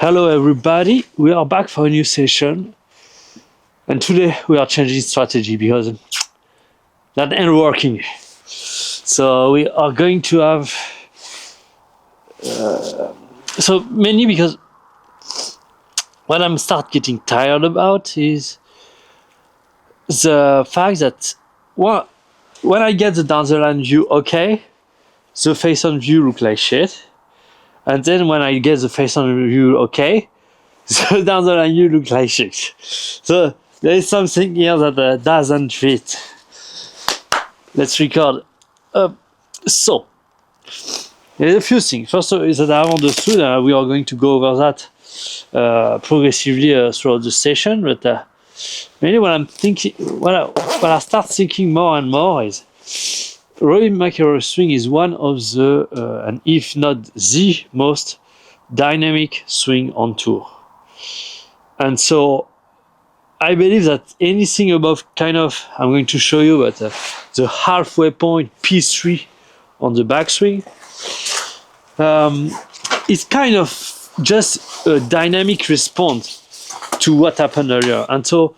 Hello everybody, we are back for a new session, and today we are changing strategy because that ain't working. So we are going to have mainly because what I'm start getting tired about is the fact that when I get the down the line view okay, the face on view look like shit, and then when I get the face on view okay, so down the line you look like shit. So there is something here that doesn't fit. Let's record. So there's a few things. First of all, is that I understood we are going to go over that progressively throughout the session. But mainly what I'm thinking, what I start thinking more and more is Rory McIlroy swing is one of the, and if not the most dynamic swing on tour. And so I believe that anything above kind of, I'm going to show you, but the halfway point P3 on the backswing is kind of just a dynamic response to what happened earlier. And so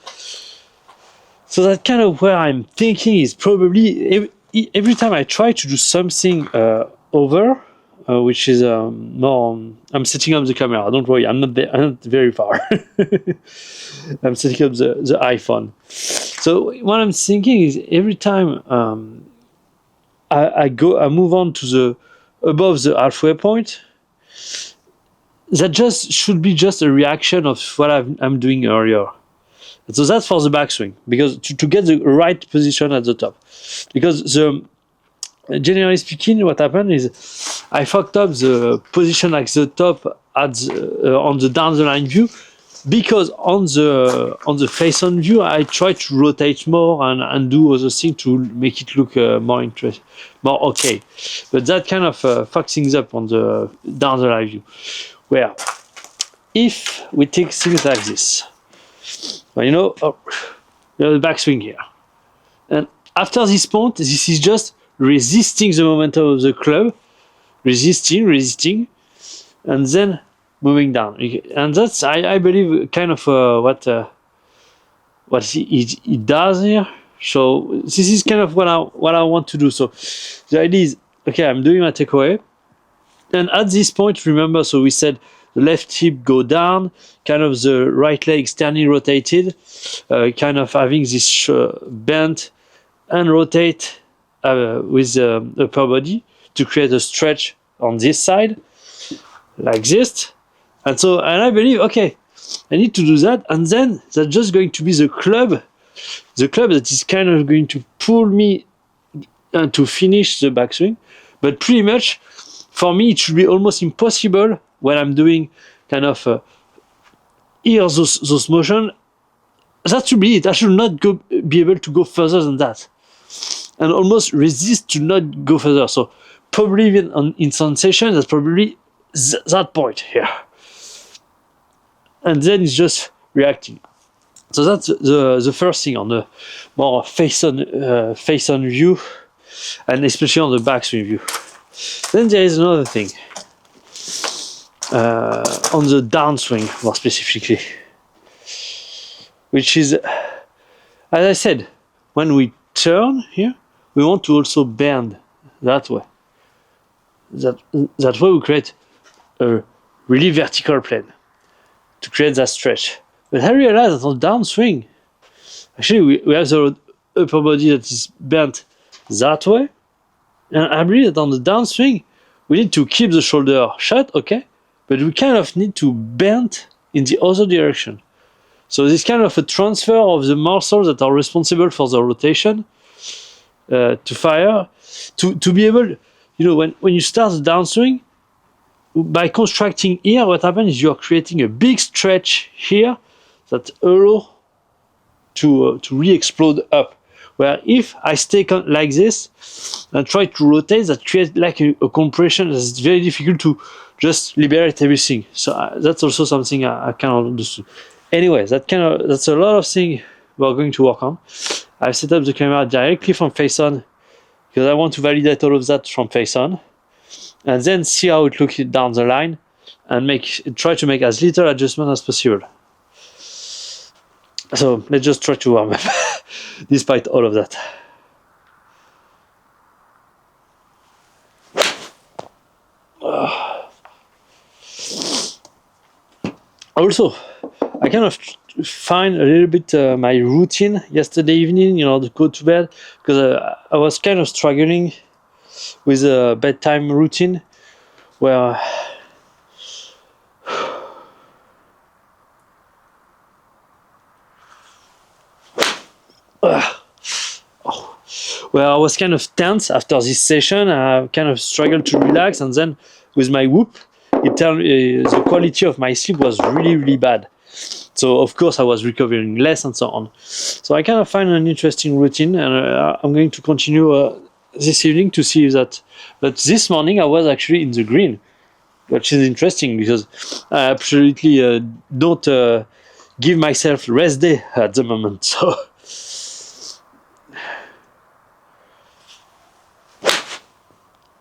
that kind of where I'm thinking is probably every time I try to do something over, which is more. I'm setting up the camera. Don't worry, I'm not very far. I'm setting up the iPhone. So what I'm thinking is every time I move on to the above the halfway point, that just should be just a reaction of what I'm doing earlier. So that's for the backswing, because to get the right position at the top, because generally speaking, what happened is I fucked up the position at the top on the down the line view, because on the face on view I try to rotate more and do other things to make it look more interesting, more okay. But that kind of fucks things up on the down the line view. Where if we take things like this, well, you know the backswing here, and after this point, this is just resisting the momentum of the club, resisting, and then moving down. And that's, I believe, kind of what it does here. So this is kind of what I want to do. So the idea is, okay, I'm doing my takeaway, and at this point, remember, so we said the left hip go down, kind of the right leg externally rotated, kind of having this bend and rotate with the upper body to create a stretch on this side, like this. And I believe, okay, I need to do that, and then that's just going to be the club that is kind of going to pull me to finish the backswing. But pretty much, for me, it should be almost impossible when I'm doing kind of here those motion. That should be it. I should not be able to go further than that, and almost resist to not go further. So probably even in sensation, that's probably that point here, and then it's just reacting. So that's the first thing on the more face on view, and especially on the backswing view. Then there is another thing on the downswing more specifically, which is, as I said, when we turn here, we want to also bend that way. That way we create a really vertical plane to create that stretch. But I realized that on downswing, actually we have the upper body that is bent that way, and I believe that on the downswing we need to keep the shoulder shut, okay, but we kind of need to bend in the other direction. So this kind of a transfer of the muscles that are responsible for the rotation to fire, to be able, you know, when you start the downswing, by constructing here, what happens is you're creating a big stretch here that allow to re-explode up. Where if I stay like this and try to rotate, that creates like a compression that's very difficult to just liberate everything. So that's also something I cannot understand. Anyway, that's a lot of things we're going to work on. I've set up the camera directly from face on because I want to validate all of that from face on, and then see how it looks down the line, and try to make as little adjustment as possible. So let's just try to warm up despite all of that. Also, I kind of find a little bit my routine yesterday evening, to go to bed, because I was kind of struggling with a bedtime routine where I was kind of tense after this session. I kind of struggled to relax, and then with my Whoop, the quality of my sleep was really, really bad. So of course I was recovering less and so on. So I kind of find an interesting routine, and I'm going to continue this evening to see that. But this morning I was actually in the green, which is interesting because I absolutely don't give myself rest day at the moment. So.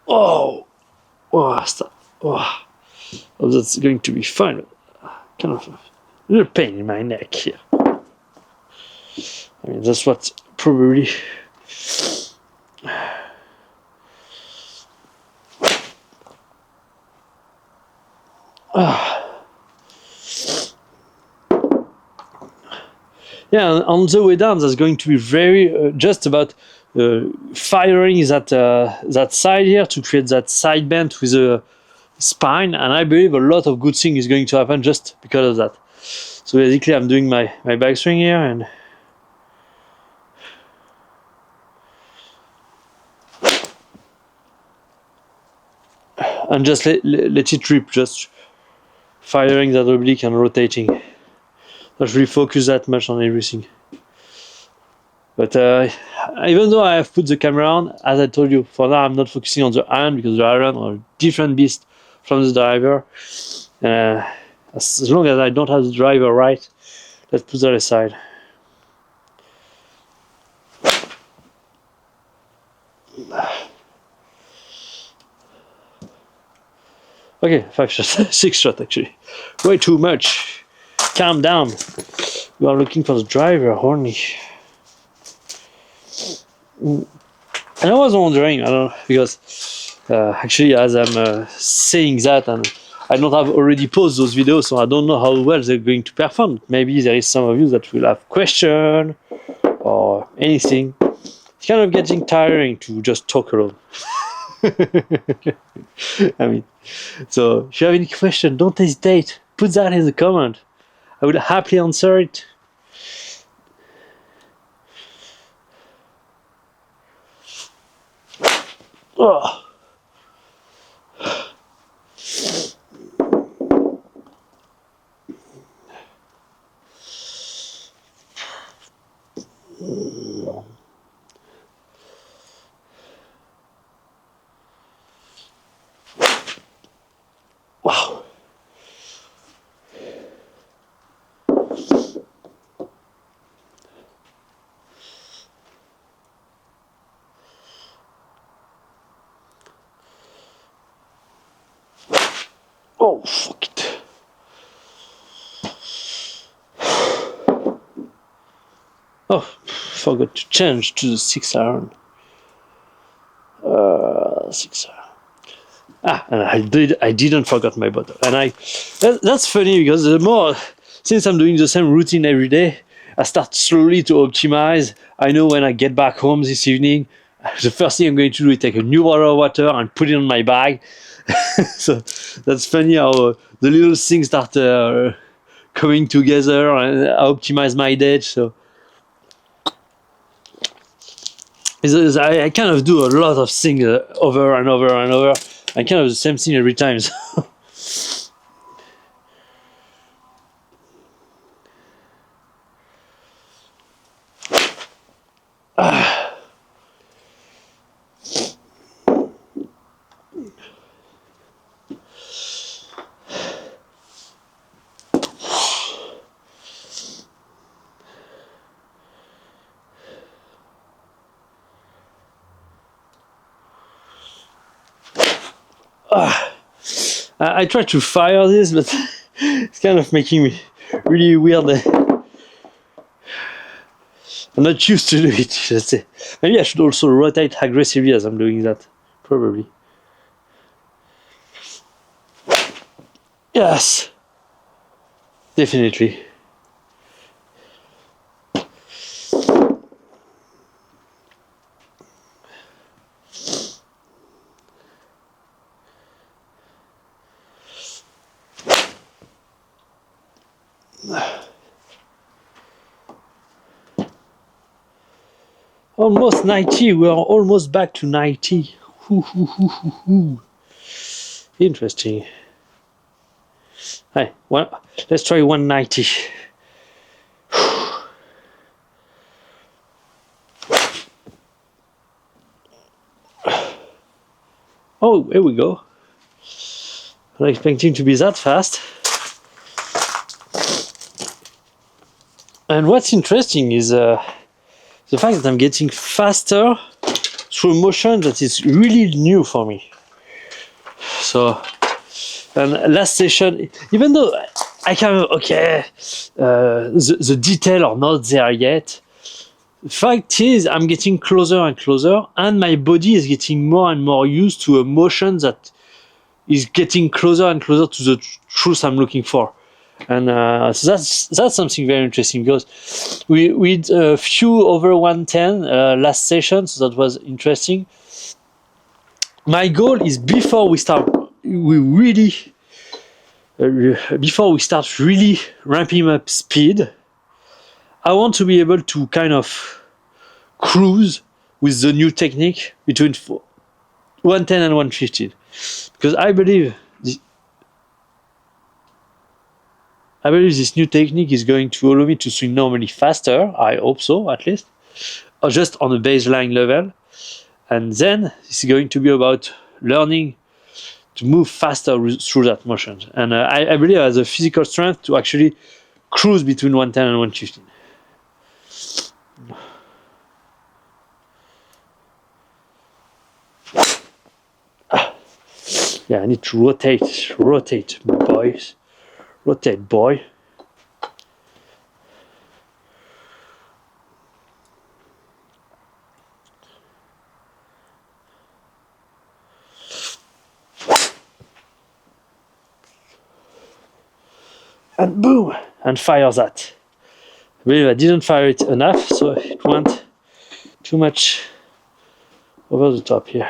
Oh, that's going to be fun. Kind of a little pain in my neck here. I mean, that's what probably. Yeah, on the way down, that's going to be very just about firing that side here to create that side bend with a spine, and I believe a lot of good thing is going to happen just because of that. So basically, I'm doing my backswing here, and just let it rip, just firing that oblique and rotating. Not really focus that much on everything. But even though I have put the camera on, as I told you, for now I'm not focusing on the iron because the iron are a different beast from the driver. As long as I don't have the driver right, let's put that aside. Okay, 5 shots, 6 shots actually. Way too much. Calm down. We are looking for the driver, horny. And I was wondering, I don't know, because actually as I'm saying that, and I don't have already posted those videos, so I don't know how well they're going to perform. Maybe there is some of you that will have question or anything. It's kind of getting tiring to just talk alone. I mean, so if you have any question, don't hesitate. Put that in the comment. I will happily answer it. Oh. Wow. Oh, fuck it. Oh, forgot to change to the 6 iron. 6 iron. And I didn't forget my bottle. And that's funny because the more, since I'm doing the same routine every day, I start slowly to optimize. I know when I get back home this evening, the first thing I'm going to do is take a new bottle of water and put it on my bag. So that's funny how the little things start coming together, and I optimize my day. So I kind of do a lot of things over and over and over. I kind of do the same thing every time. So. I tried to fire this, but it's kind of making me really weird. I'm not used to do it, let's say. Maybe I should also rotate aggressively as I'm doing that. Probably. Yes. Definitely. Almost 90. We are almost back to 90. Interesting. Hey, well, let's try 190. Oh, here we go. I'm not expecting to be that fast. And what's interesting is the fact that I'm getting faster through a motion that is really new for me. So, and last session, even though I kind of, the detail are not there yet, the fact is I'm getting closer and closer, and my body is getting more and more used to a motion that is getting closer and closer to the truth I'm looking for. And so that's something very interesting, because we did a few over 110 last session, so that was interesting. My goal is before we start really ramping up speed, I want to be able to kind of cruise with the new technique between 110 and 115, because I believe this new technique is going to allow me to swing normally faster. I hope so, at least, or just on a baseline level. And then it's going to be about learning to move faster through that motion. And I believe I have the physical strength to actually cruise between 110 and 115. Yeah, I need to rotate, boys. Rotate, boy. And boom! And fire that. I believe I didn't fire it enough, so it went too much over the top here.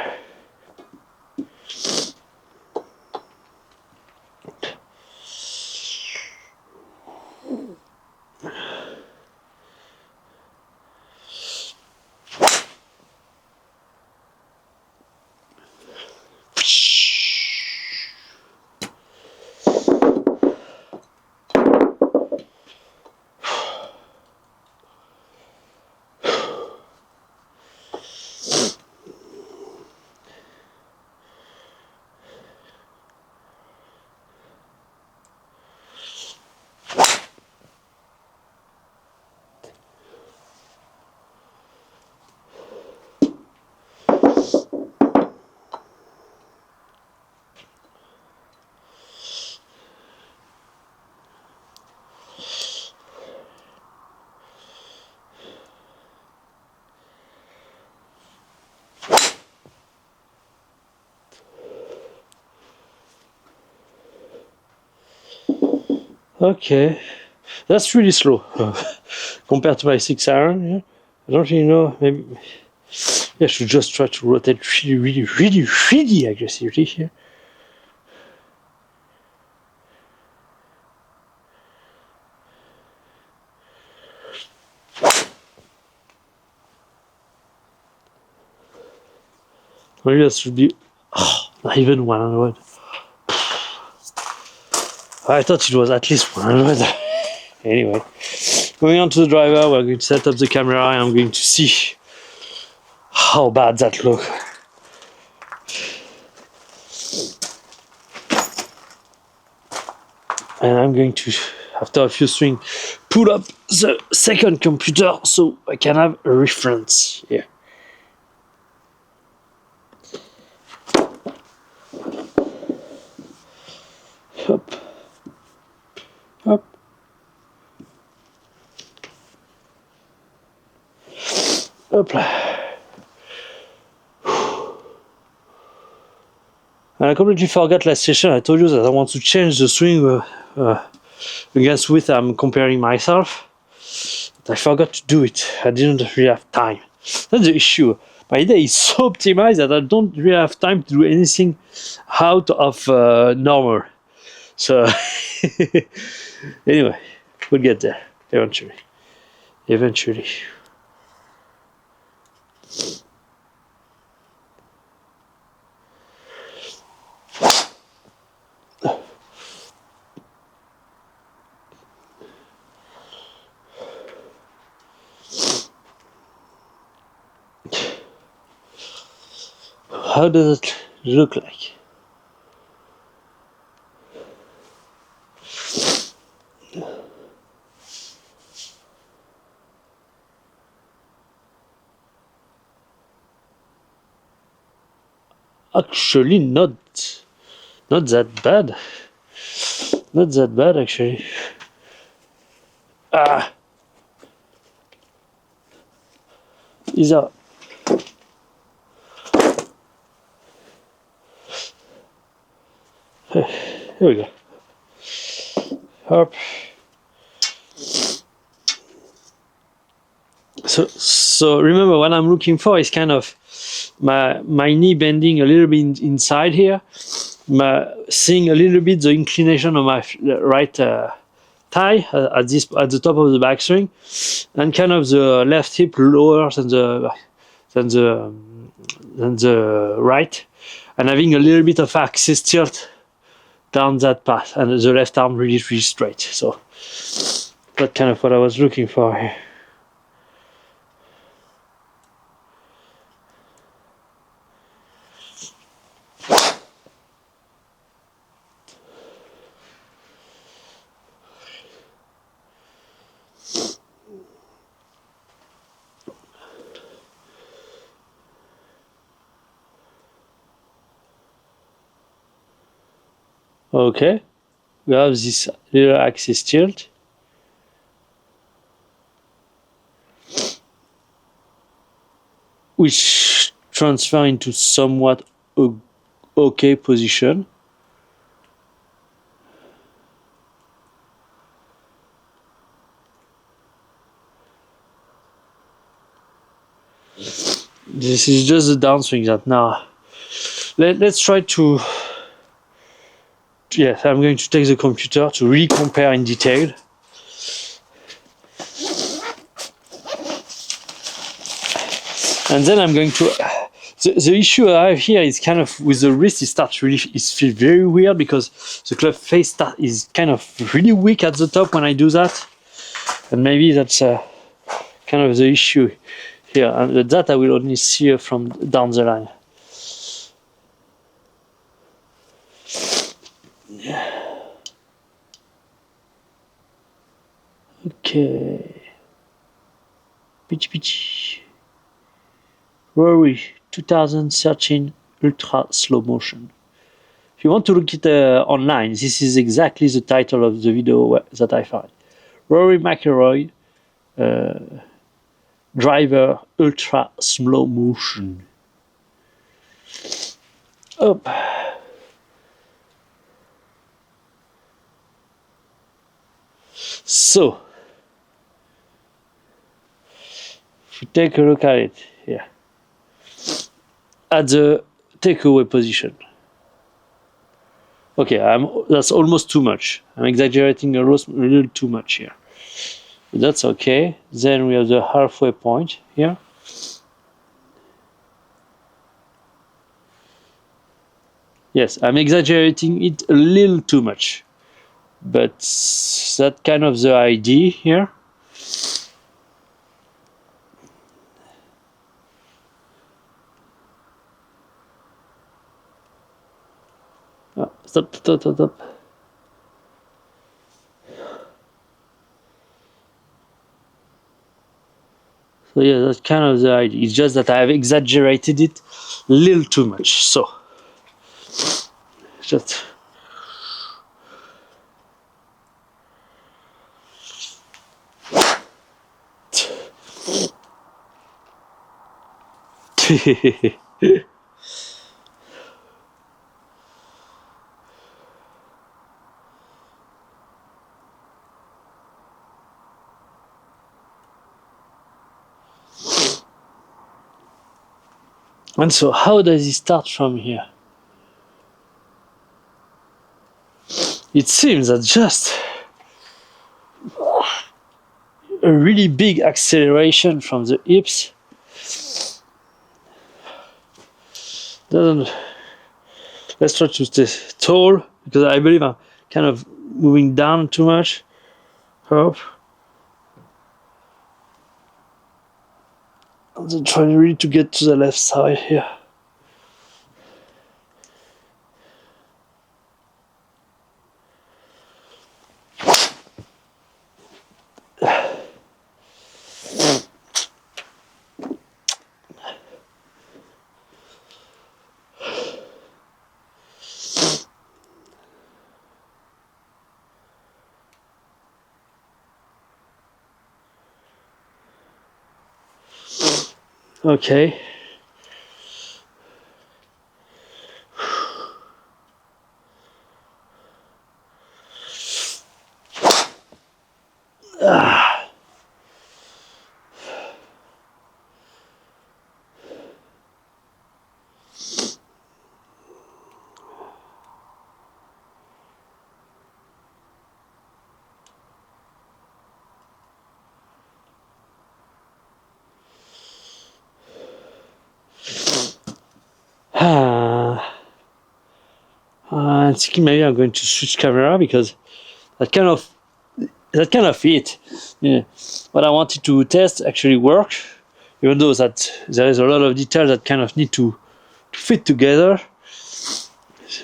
Okay, that's really slow compared to my 6-iron. Yeah? I don't really know. Maybe I should just try to rotate really aggressively here. Maybe that should be not even 100. I thought it was at least 100. Anyway, going on to the driver, we're going to set up the camera and I'm going to see how bad that looks. And I'm going to, after a few swings, pull up the second computer so I can have a reference here. Hop. Hopla. And I completely forgot last session. I told you that I want to change the swing against which I'm comparing myself. But I forgot to do it. I didn't really have time. That's the issue. My day is so optimized that I don't really have time to do anything out of normal. So anyway, we'll get there eventually. Eventually. How does it look like? Actually, not that bad. Not that bad, actually. Ah, these are. Here we go. Hop. So remember, what I'm looking for is kind of my knee bending a little bit inside here, seeing a little bit the inclination of my right thigh at the top of the backswing, and kind of the left hip lower than the right, and having a little bit of axis tilt down that path, and the left arm really straight. So that's kind of what I was looking for here. Okay, we have this little axis tilt. Which transfer into somewhat okay position. This is just the downswing that now. Let's try to. Yes, I'm going to take the computer to really compare in detail. And then I'm going to. The issue I have here is kind of with the wrist. It feels very weird because the club face is kind of really weak at the top when I do that, and maybe that's kind of the issue here. And that I will only see from down the line. Okay. Pitch. Rory 2013 Ultra Slow Motion. If you want to look it online, this is exactly the title of the video that I found. Rory McIlroy Driver Ultra Slow Motion. Up. So, if you take a look at it here, at the takeaway position. Okay, that's almost too much. I'm exaggerating a little too much here. But that's okay. Then we have the halfway point here. Yes, I'm exaggerating it a little too much. But that's kind of the idea here. Oh, stop. So yeah, that's kind of the idea. It's just that I have exaggerated it a little too much. So just And so how does he start from here? It seems that just a really big acceleration from the hips doesn't. Let's try to stay tall, because I believe I'm kind of moving down too much. Up. I'm just trying really to get to the left side here. Okay. I'm thinking maybe I'm going to switch camera, because that kind of it. Yeah. What I wanted to test actually worked, even though that there is a lot of details that kind of need to fit together.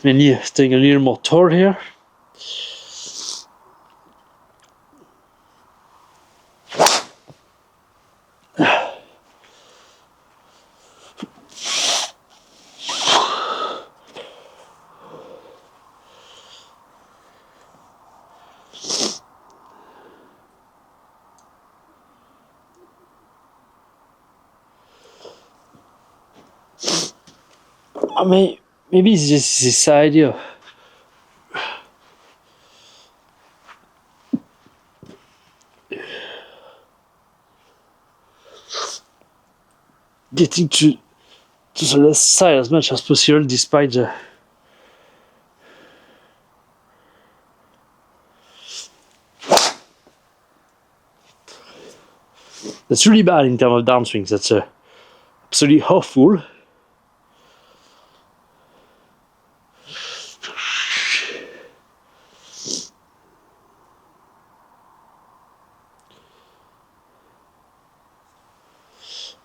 Mainly staying a little more tall here. I mean, maybe it's just this idea. Getting to the left side as much as possible, despite the. That's really bad in terms of downswings. That's absolutely awful.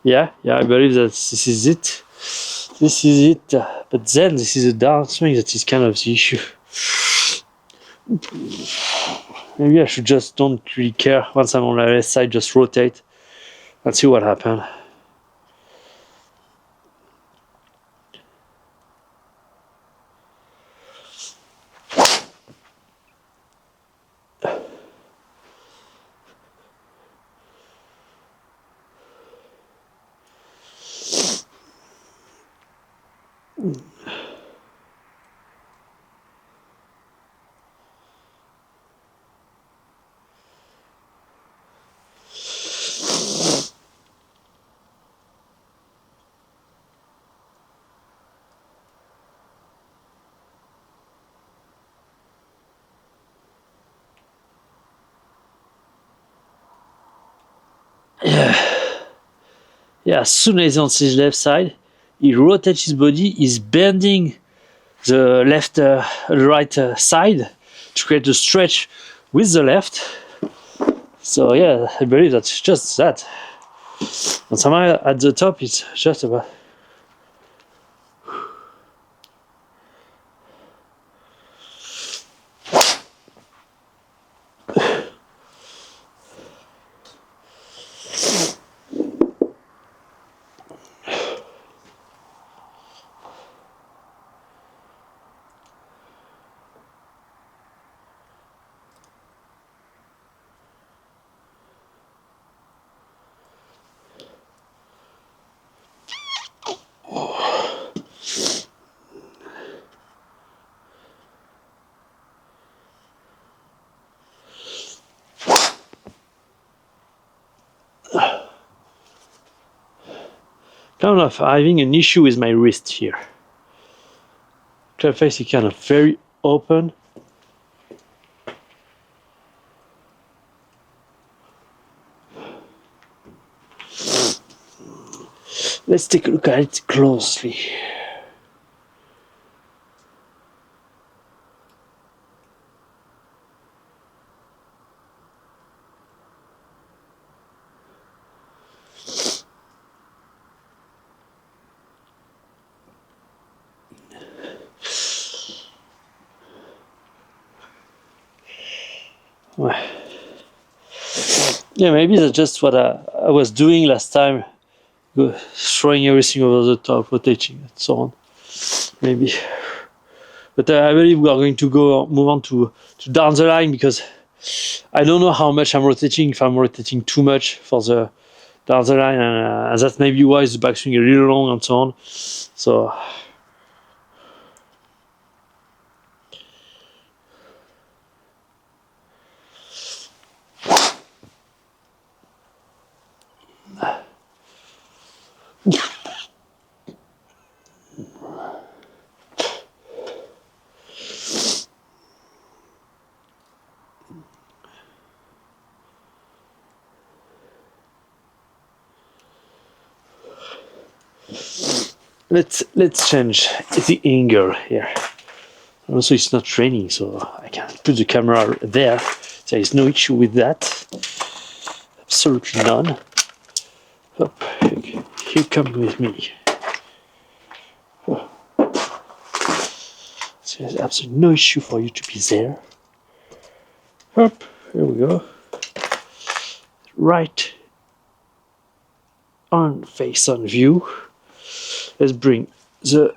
Yeah, I believe that this is it. This is it. But then this is a downswing that is kind of the issue. Maybe I should just don't really care. Once I'm on the left side, just rotate and see what happens. Yeah, as soon as he's on his left side, he rotates his body, he's bending the right side to create a stretch with the left. So yeah, I believe that's just that. And somehow at the top, it's just about. Kind of having an issue with my wrist here. Club face is kind of very open. Let's take a look at it closely. Yeah, maybe that's just what I was doing last time, throwing everything over the top, rotating, and so on. Maybe, but I believe we are going to move on to down the line, because I don't know how much I'm rotating. If I'm rotating too much for the down the line, and that's maybe why the backswing is really long and so on. So. Let's change the angle here. Also, it's not raining, so I can put the camera there. There is no issue with that. Absolutely none. Up, you come with me. So there's absolutely no issue for you to be there. Up, here we go. Right on face on view. Let's bring the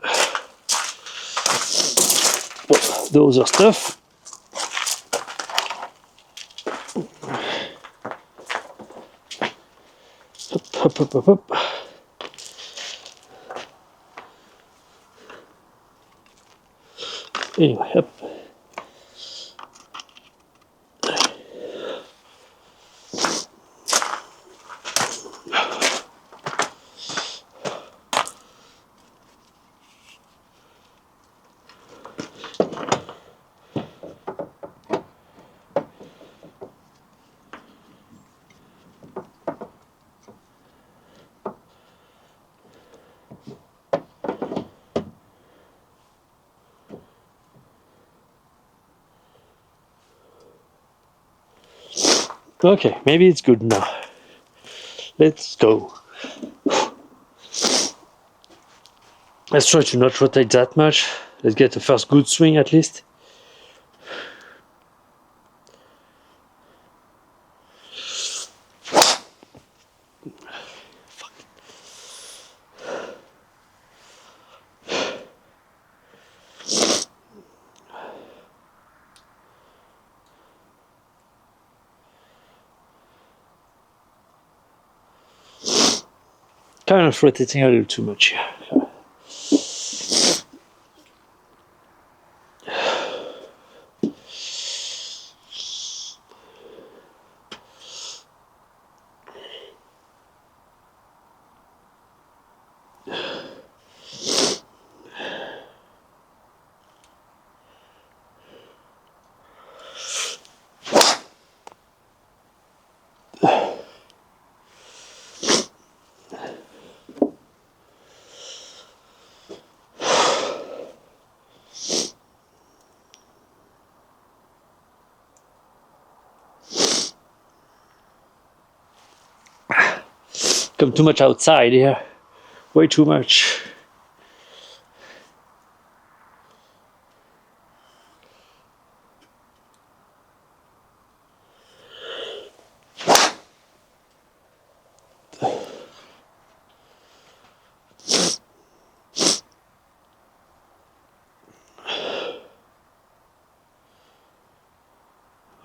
other stuff. Up. Anyway, up. Okay, maybe it's good now. Let's go. Let's try to not rotate that much. Let's get the first good swing at least. Kind of rotating a little too much here. Come too much outside here. Way too much.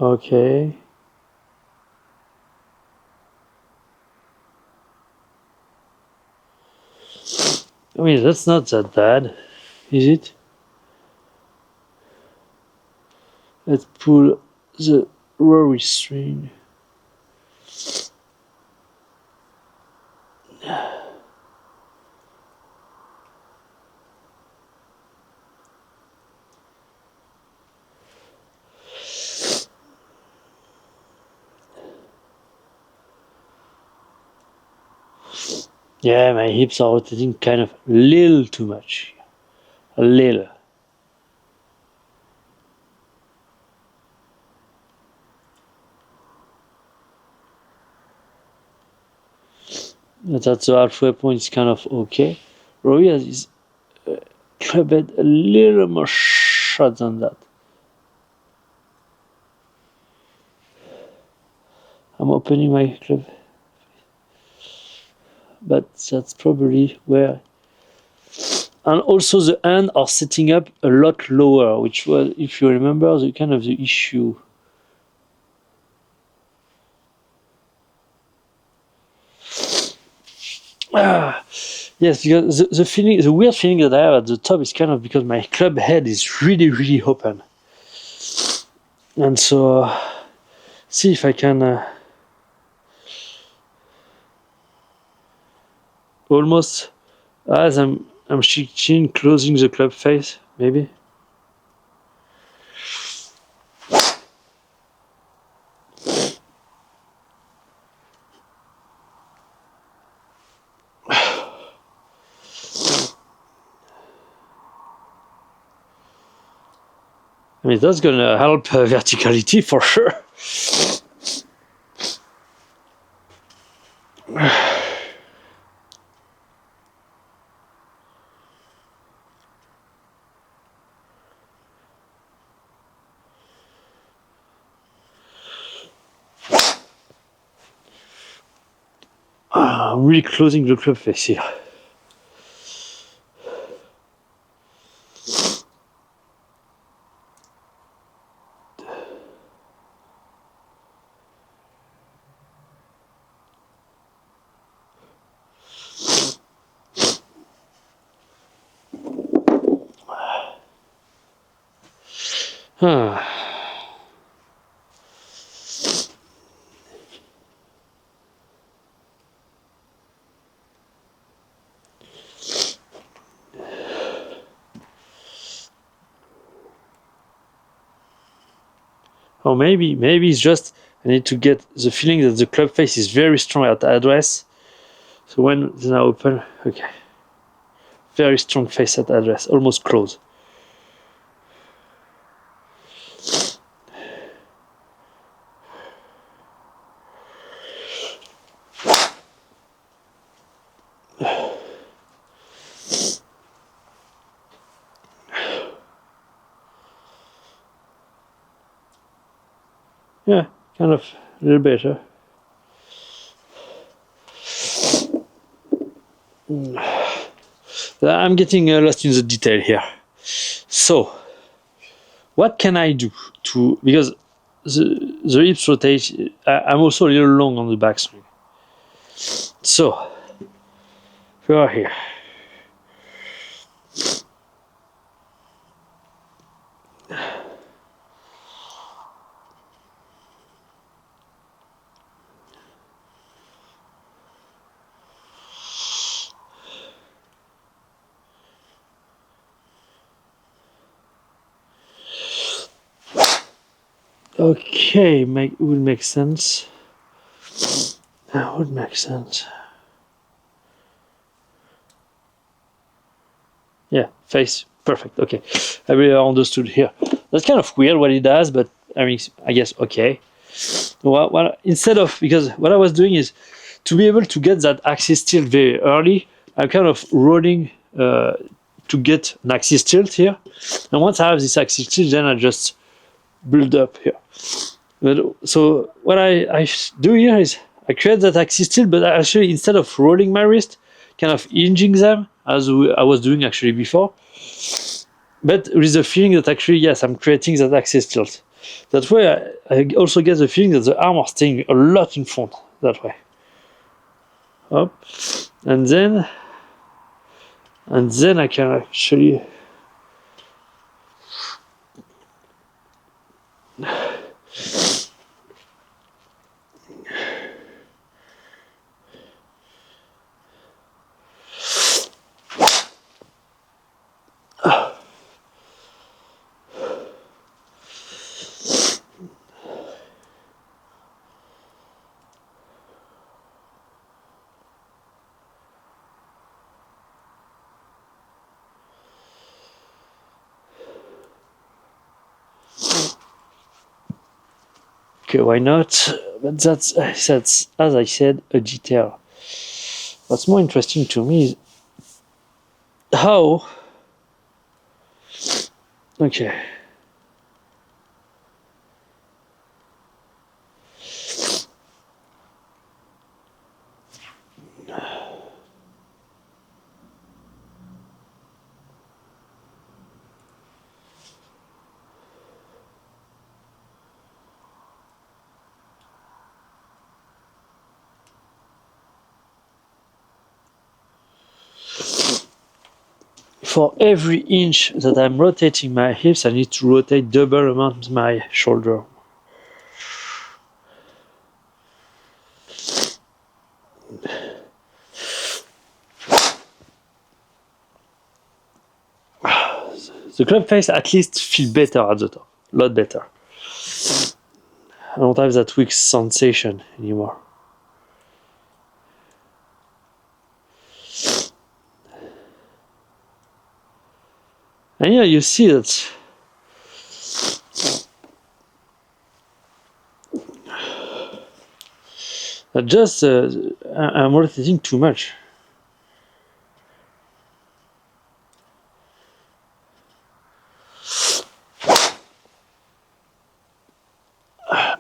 Okay. I mean, that's not that bad, is it? Let's pull the Rory string. Yeah, my hips are rotating kind of a little too much. A little. But at the halfway point, it's kind of okay. Rory has his club head a little more short than that. I'm opening my club, but that's probably where. And also the hands are setting up a lot lower, which was, if you remember, the kind of the issue. Yes, because the feeling, the weird feeling that I have at the top is kind of because my club head is really, really open. And so, see if I can almost, as I'm shifting, closing the club face, maybe. I mean, that's gonna help verticality for sure. I'm really closing the club face here. Or maybe it's just I need to get the feeling that the club face is very strong at address. So when it's now open, okay. Very strong face at address, almost close. Yeah, kind of a little better. I'm getting lost in the detail here. So, what can I do to, because the hips rotate, I'm also a little long on the backswing. So, we are here. Okay, would make sense. That would make sense. Yeah, face. Perfect. Okay. I really understood here. That's kind of weird what it does, but I mean, I guess okay. Instead of, because what I was doing is to be able to get that axis tilt very early, I'm kind of rolling to get an axis tilt here. And once I have this axis tilt, then I just build up here. So what I do here is I create that axis tilt, but actually instead of rolling my wrist, kind of hinging them as I was doing actually before. But with the feeling that actually, yes, I'm creating that axis tilt. That way, I also get the feeling that the arm are staying a lot in front that way. Up, and then I can actually Okay, why not? But that's as I said, a detail. What's more interesting to me is how. Okay. For every inch that I'm rotating my hips, I need to rotate double amount my shoulder. The club face at least feel better at the top, a lot better. I don't have that weak sensation anymore. And yeah, you see that just I'm rotating too much.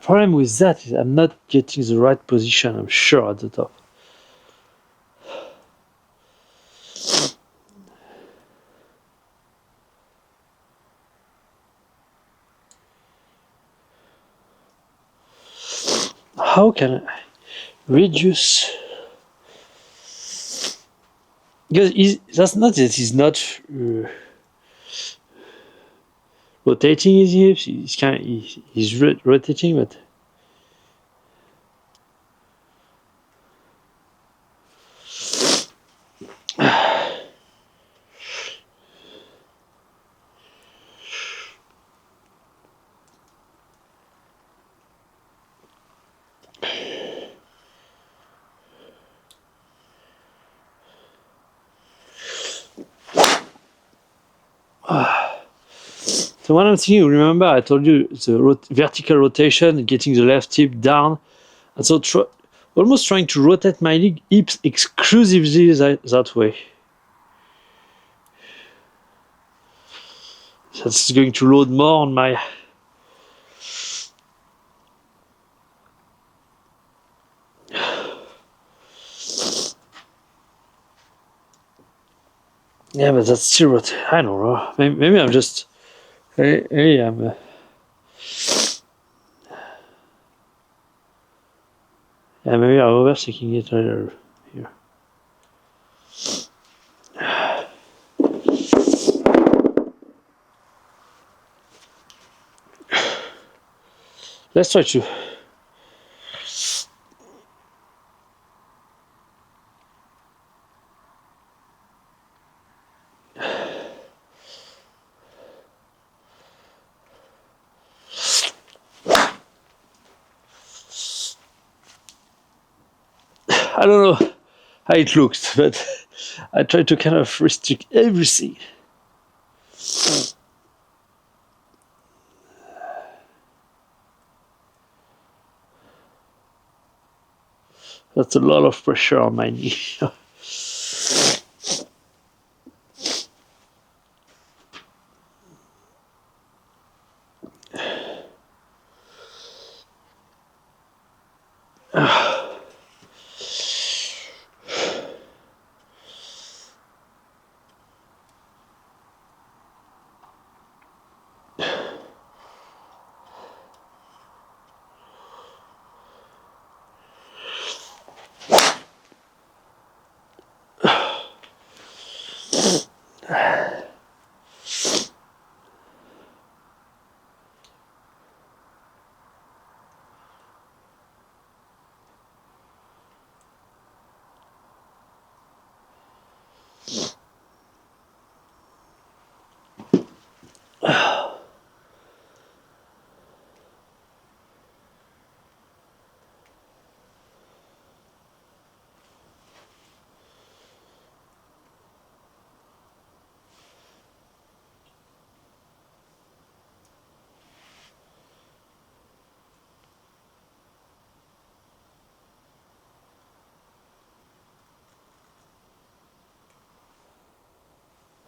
Problem with that is I'm not getting the right position, I'm sure, at the top. How can I reduce? Because that's not that he's not rotating his hips. He's rotating, but so what I'm thinking, remember I told you the vertical rotation, getting the left hip down, and so almost trying to rotate my hips exclusively that way. That's going to load more on my. Yeah, but that's still what I don't know. Maybe I'm just. Maybe I'm. Yeah, maybe I'm overthinking it here. Let's try to. I don't know how it looks, but I try to kind of restrict everything. That's a lot of pressure on my knee.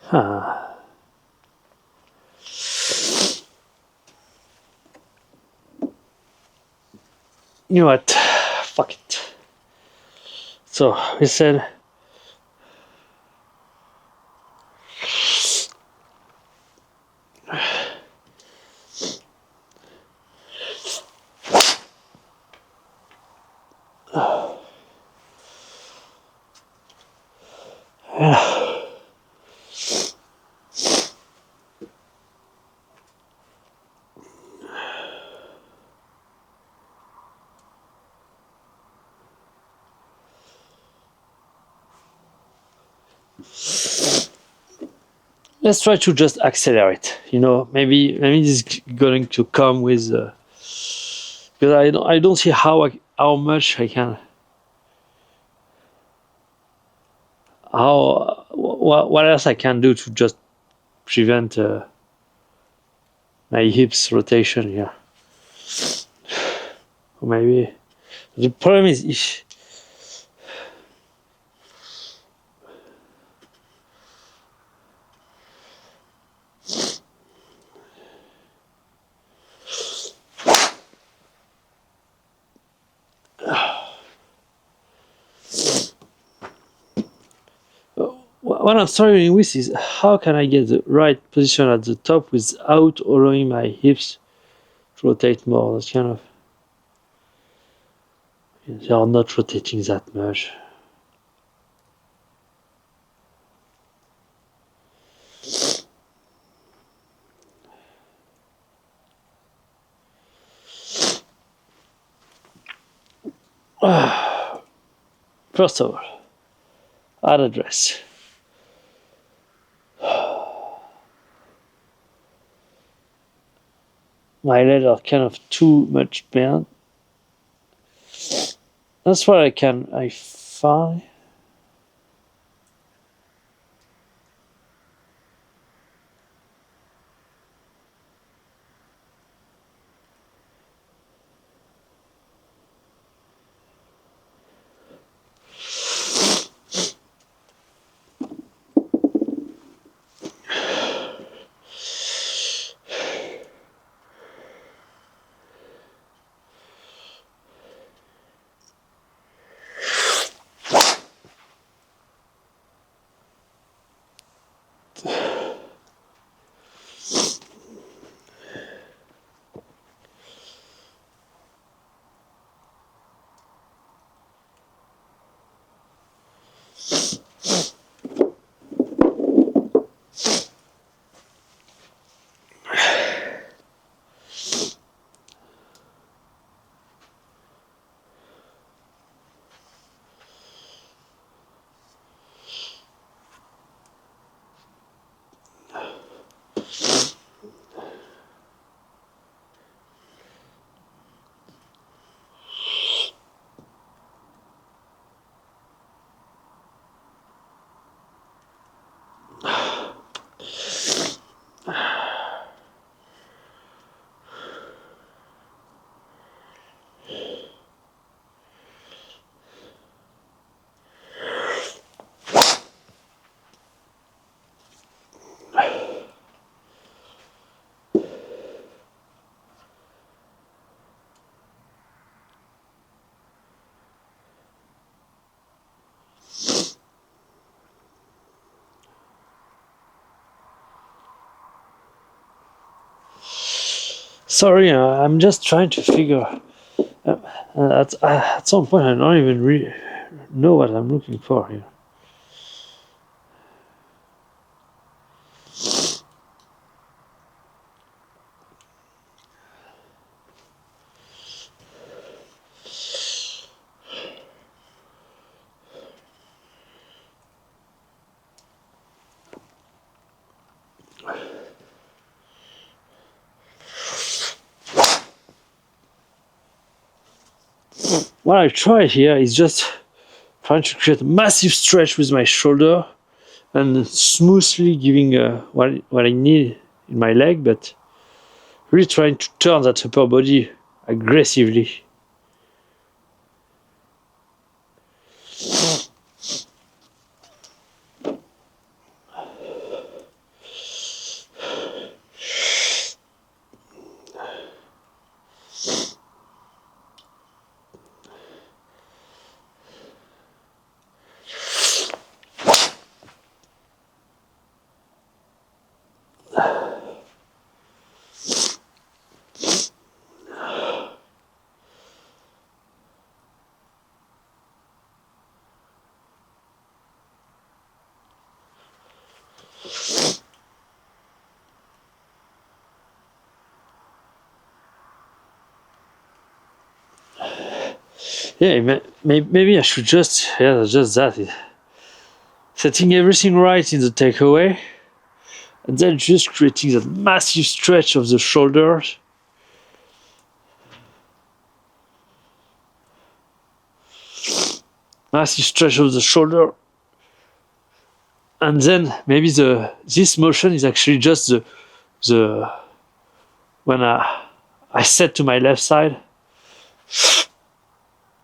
Ah. You know what? Fuck it. So we said let's try to just accelerate. You know, maybe this is going to come with because I don't see how much I can how what else I can do to just prevent my hips rotation here. Or maybe the problem is if what I'm struggling with is how can I get the right position at the top without allowing my hips to rotate more. That's kind of they are not rotating that much. First of all, add address. My legs are kind of too much bent. That's what I find. Sorry, I'm just trying to figure. At some point, I don't even really know what I'm looking for here. What I tried here is just trying to create a massive stretch with my shoulder and smoothly giving what I need in my leg, but really trying to turn that upper body aggressively. Yeah, maybe I should just, yeah, just that. Setting everything right in the takeaway, and then just creating that massive stretch of the shoulders. Massive stretch of the shoulder. And then maybe this motion is actually just the when I set to my left side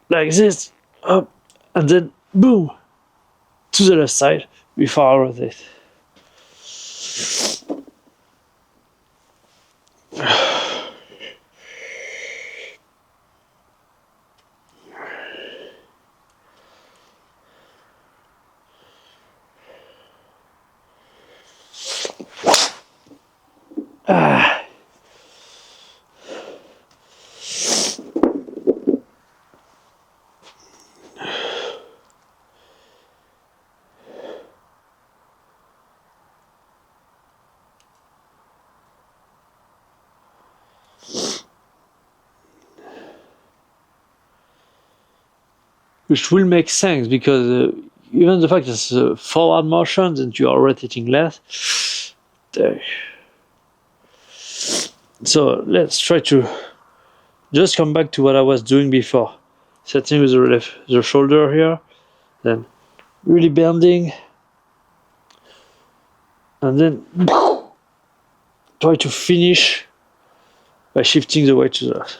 like this, up, and then boom to the left side before I rotate. Which will make sense because even the fact it's a forward motion and you are rotating less. There. So let's try to just come back to what I was doing before. Setting with the shoulder here, then really bending, and then try to finish by shifting the weight to the left.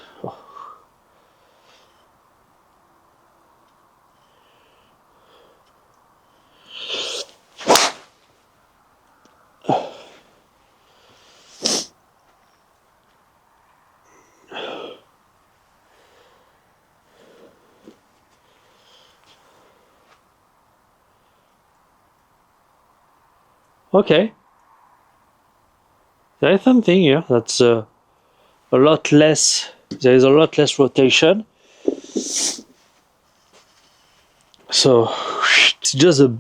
Okay. There is something here that's a lot less. There is a lot less rotation. So it's just a